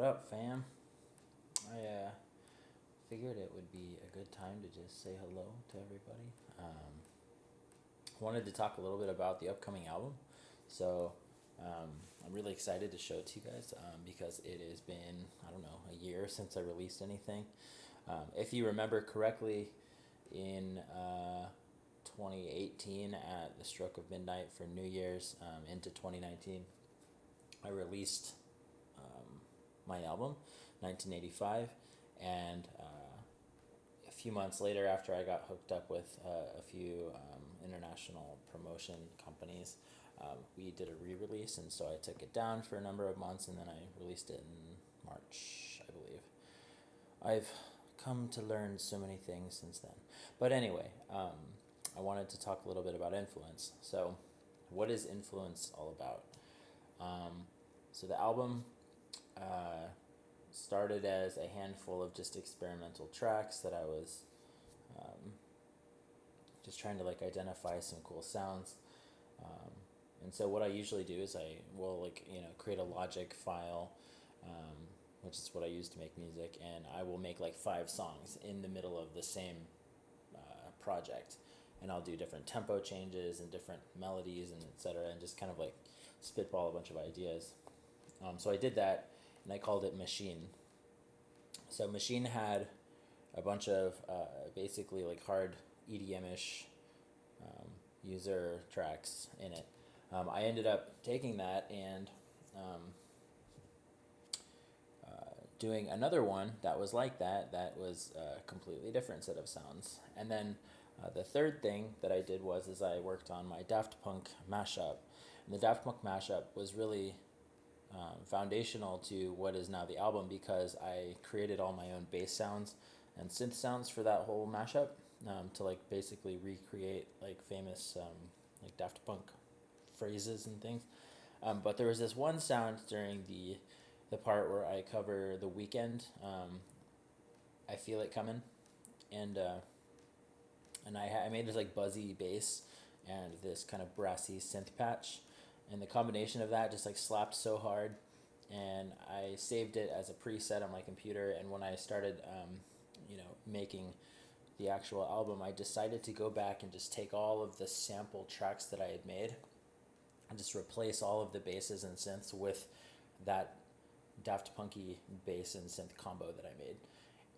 What up, fam? I figured it would be a good time to just say hello to everybody. Wanted to talk a little bit about the upcoming album. So I'm really excited to show it to you guys because it has been, I don't know, a year since I released anything. If you remember correctly, in 2018 at the stroke of midnight for New Year's into 2019, I released my album, 1985, and a few months later, after I got hooked up with a few international promotion companies, we did a re-release, and so I took it down for a number of months, and then I released it in March, I believe. I've come to learn so many things since then. But anyway, I wanted to talk a little bit about influence. So, what is influence all about? So the album started as a handful of just experimental tracks that I was just trying to identify some cool sounds. And so what I usually do is I will create a Logic file, which is what I use to make music, and I will make 5 songs in the middle of the same project, and I'll do different tempo changes and different melodies and etc., and just kind of spitball a bunch of ideas. So I did that, and I called it Machine. So Machine had a bunch of basically hard EDM-ish user tracks in it. I ended up taking that and doing another one that was like that was a completely different set of sounds. And then the third thing that I did was I worked on my Daft Punk mashup. And the Daft Punk mashup was really foundational to what is now the album, because I created all my own bass sounds and synth sounds for that whole mashup to basically recreate famous Daft Punk phrases and things. But there was this one sound during the part where I cover The Weeknd, I Feel It Coming, and I made this buzzy bass and this kind of brassy synth patch, and the combination of that just slapped so hard, and I saved it as a preset on my computer. And when I started making the actual album, I decided to go back and just take all of the sample tracks that I had made and just replace all of the basses and synths with that Daft Punky bass and synth combo that I made.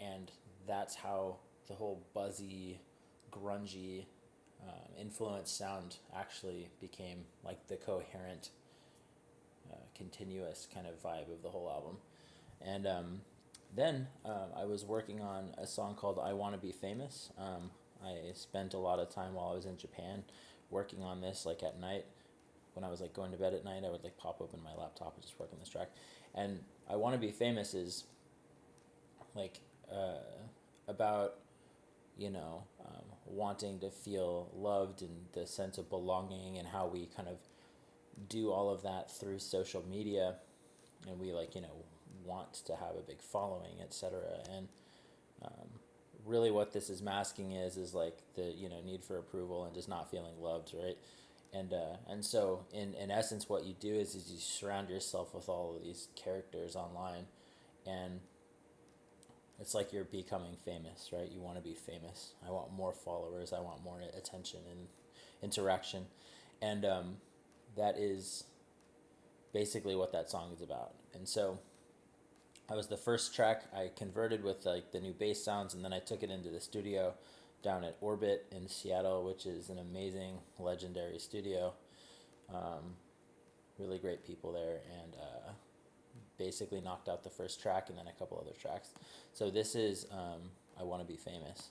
And that's how the whole buzzy, grungy influence sound actually became the coherent, continuous kind of vibe of the whole album. And then I was working on a song called I Wanna Be Famous. I spent a lot of time while I was in Japan working on this at night. When I was going to bed at night, I would pop open my laptop and just work on this track. And I Wanna Be Famous is about wanting to feel loved and the sense of belonging, and how we kind of do all of that through social media, and we want to have a big following, etc. And really what this is masking is the need for approval and just not feeling loved, right? And so in essence what you do is you surround yourself with all of these characters online, and it's you're becoming famous, right? You want to be famous. I want more followers. I want more attention and interaction. And that is basically what that song is about. And so that was the first track I converted with the new bass sounds, and then I took it into the studio down at Orbit in Seattle, which is an amazing, legendary studio. Really great people there, and basically knocked out the first track and then a couple other tracks. So this is I Wanna Be Famous.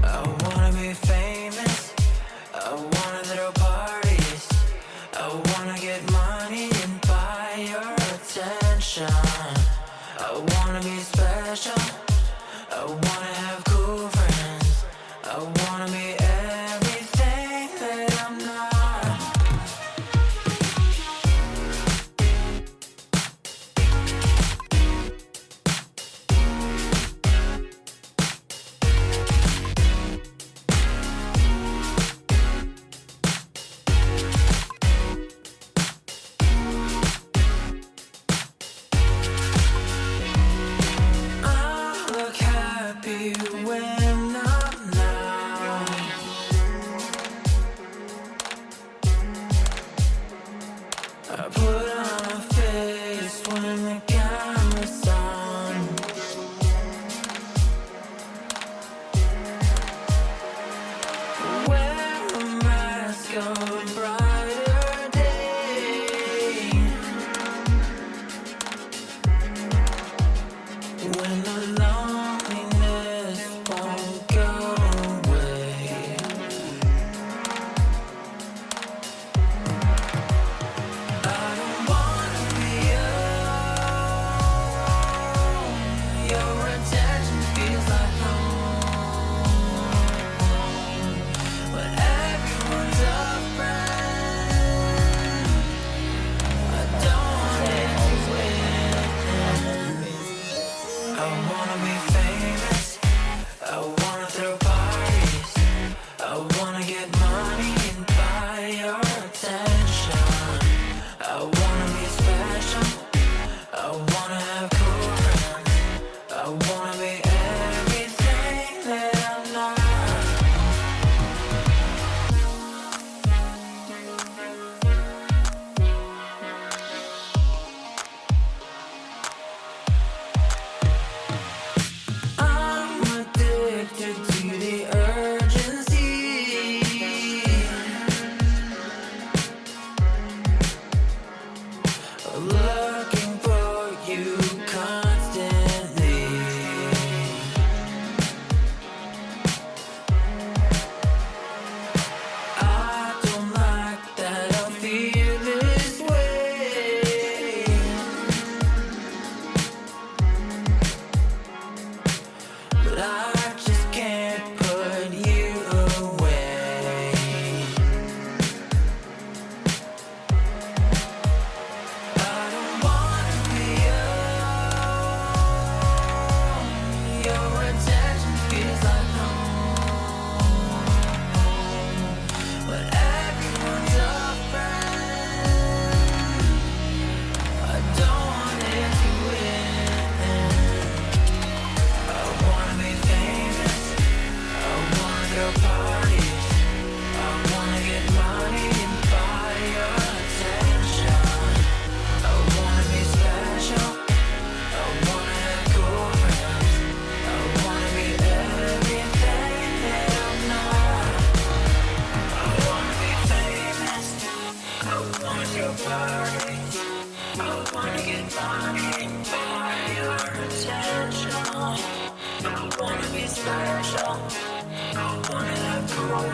I wanna be famous. I wanna throw parties. I wanna get money and buy your attention. I wanna be special. I wanna have cool friends. I wanna be everything that I'm not.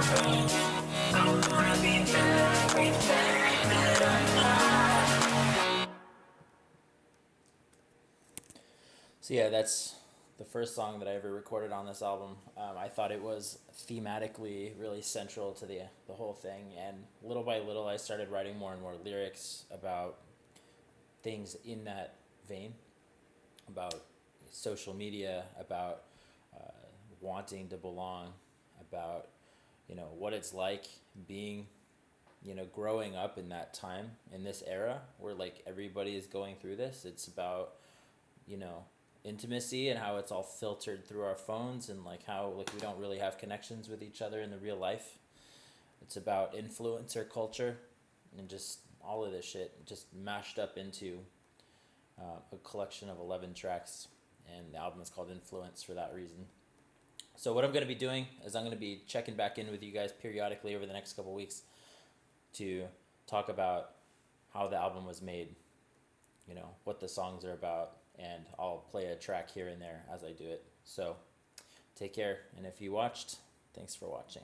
I wanna be everything that I'm not. So yeah, that's the first song that I ever recorded on this album. I thought it was thematically really central to the whole thing, and little by little, I started writing more and more lyrics about things in that vein, about social media, about wanting to belong, about what it's like being growing up in that time in this era where like everybody is going through this. It's about you know intimacy and how it's all filtered through our phones, and like how like we don't really have connections with each other in the real life. It's about influencer culture and just all of this shit just mashed up into a collection of 11 tracks, and the album is called Influence for that reason. So what I'm going to be doing is I'm going to be checking back in with you guys periodically over the next couple weeks to talk about how the album was made, what the songs are about, and I'll play a track here and there as I do it. So take care, and if you watched, thanks for watching.